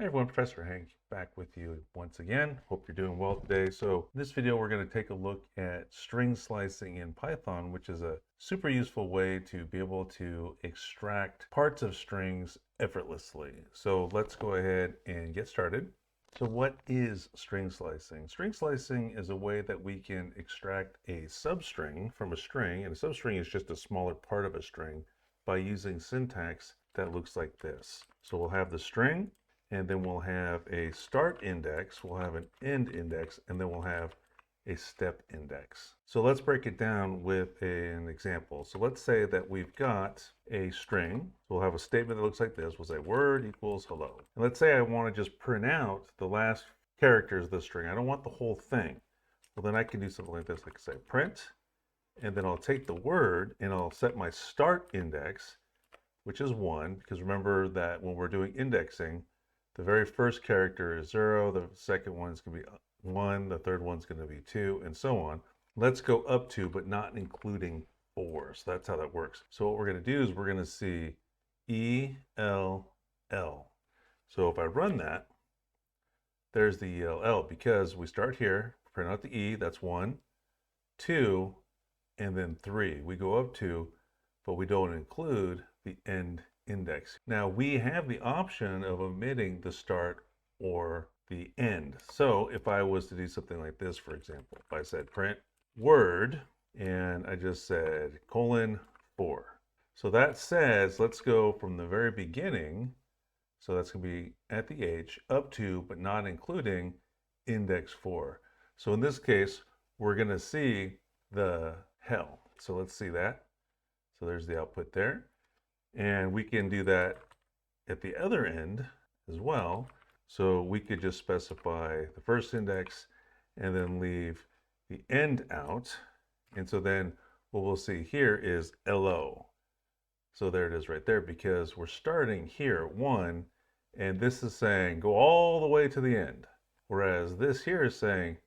everyone, Professor Hank back with you once again. Hope you're doing well today. So in this video, we're going to take a look at string slicing in Python, which is a super useful way to be able to extract parts of strings effortlessly. So let's go ahead and get started. So what is string slicing? String slicing is a way that we can extract a substring from a string, and a substring is just a smaller part of a string, by using syntax that looks like this. So we'll have the string, and then we'll have a start index, we'll have an end index, and then we'll have a step index. So let's break it down with an example. So let's say that we've got a string. We'll have a statement that looks like this. We'll say word equals hello. And let's say I want to just print out the last characters of the string. I don't want the whole thing. Well, then I can do something like this. I can say print, and then I'll take the word and I'll set my start index, which is 1, because remember that when we're doing indexing, the very first character is 0, the second one's going to be 1, the third one's going to be 2, and so on. Let's go up to, but not including 4. So that's how that works. So what we're going to do is we're going to see ELL. So if I run that, there's the ELL, because we start here, print out the E, that's 1, 2, and then 3. We go up to, but we don't include the end index. Now we have the option of omitting the start or the end. So if I was to do something like this, for example, if I said print word and I just said :4. So that says, let's go from the very beginning. So that's going to be at the H up to, but not including index 4. So in this case, we're going to see the hell. So let's see that. So there's the output there. And we can do that at the other end as well. So we could just specify the first index and then leave the end out. And so then what we'll see here is LO. So there it is right there, because we're starting here at 1, and this is saying go all the way to the end. Whereas this here is saying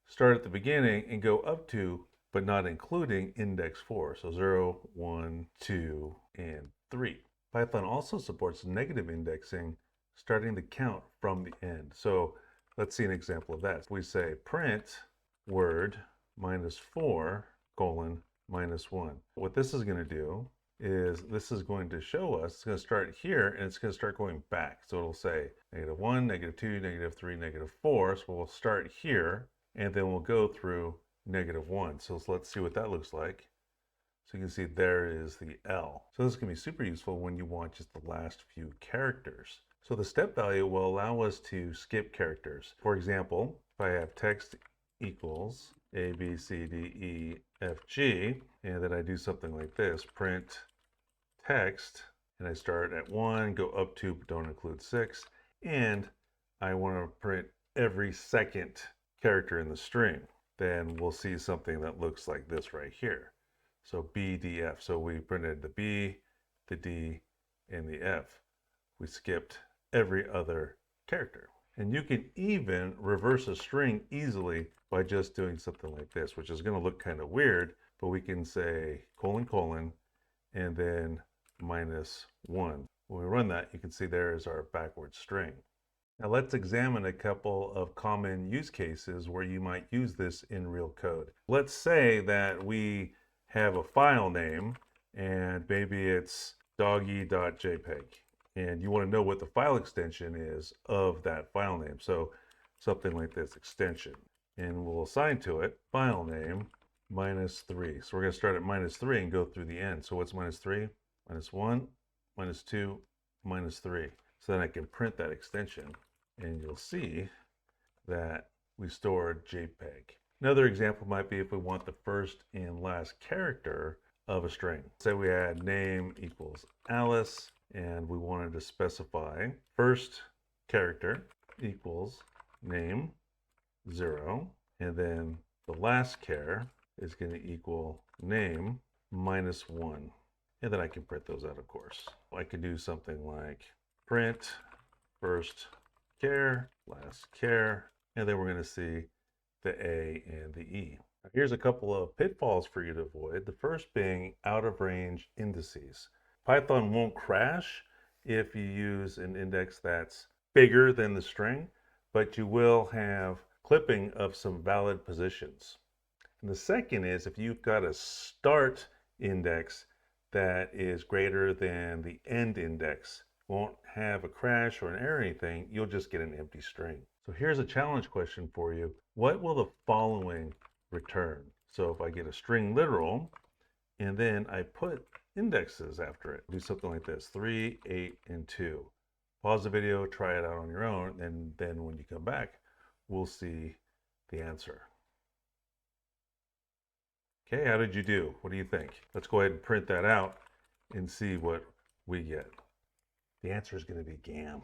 start at the beginning and go up to, but not including index 4. So 0, 1, 2, and 3. Python also supports negative indexing, starting the count from the end. So let's see an example of that. We say print word -4 : -1. What this is going to do is this is going to show us, it's going to start here and it's going to start going back. So it'll say -1, -2, -3, -4. So we'll start here and then we'll go through -1. So let's see what that looks like. So you can see there is the L. So this can be super useful when you want just the last few characters. So the step value will allow us to skip characters. For example, if I have text equals A, B, C, D, E, F, G, and then I do something like this, print text, and I start at 1, go up to, but don't include 6, and I want to print every second character in the string, then we'll see something that looks like this right here. So B, D, F. So we printed the B, the D, and the F. We skipped every other character. And you can even reverse a string easily by just doing something like this, which is going to look kind of weird, but we can say : and then -1. When we run that, you can see there is our backward string. Now let's examine a couple of common use cases where you might use this in real code. Let's say that we have a file name and maybe it's doggy.jpg, and you want to know what the file extension is of that file name. So something like this, extension, and we'll assign to it file name -3. So we're going to start at -3 and go through the end. So what's -3? -1, -2, -3. So then I can print that extension and you'll see that we stored JPEG. Another example might be if we want the first and last character of a string. Say we had name equals Alice, and we wanted to specify first character equals name 0, and then the last char is going to equal name -1. And then I can print those out, of course. I could do something like print first char, last char, and then we're going to see the A and the E. Now, here's a couple of pitfalls for you to avoid. The first being out of range indices. Python won't crash if you use an index that's bigger than the string, but you will have clipping of some valid positions. And the second is if you've got a start index that is greater than the end index, won't have a crash or an error or anything, you'll just get an empty string. So here's a challenge question for you. What will the following return? So if I get a string literal and then I put indexes after it, do something like this, 3, 8, and 2. Pause the video, try it out on your own, and then when you come back, we'll see the answer. Okay, how did you do? What do you think? Let's go ahead and print that out and see what we get. The answer is going to be GAM.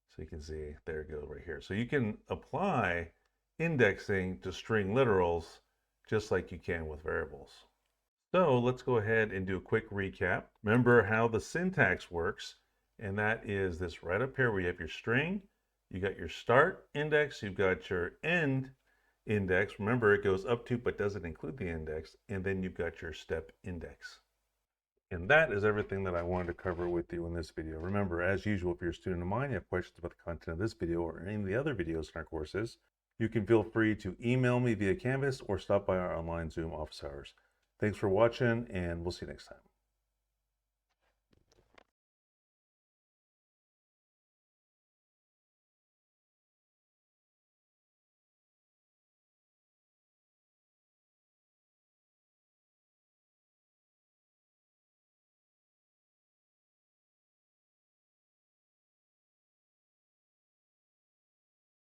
So you can see, there it goes right here. So you can apply indexing to string literals just like you can with variables. So let's go ahead and do a quick recap. Remember how the syntax works, and that is this right up here where you have your string, you got your start index, you've got your end index. Remember, it goes up to but doesn't include the index, and then you've got your step index. And that is everything that I wanted to cover with you in this video. Remember, as usual, if you're a student of mine, you have questions about the content of this video or any of the other videos in our courses, you can feel free to email me via Canvas or stop by our online Zoom office hours. Thanks for watching, and we'll see you next time.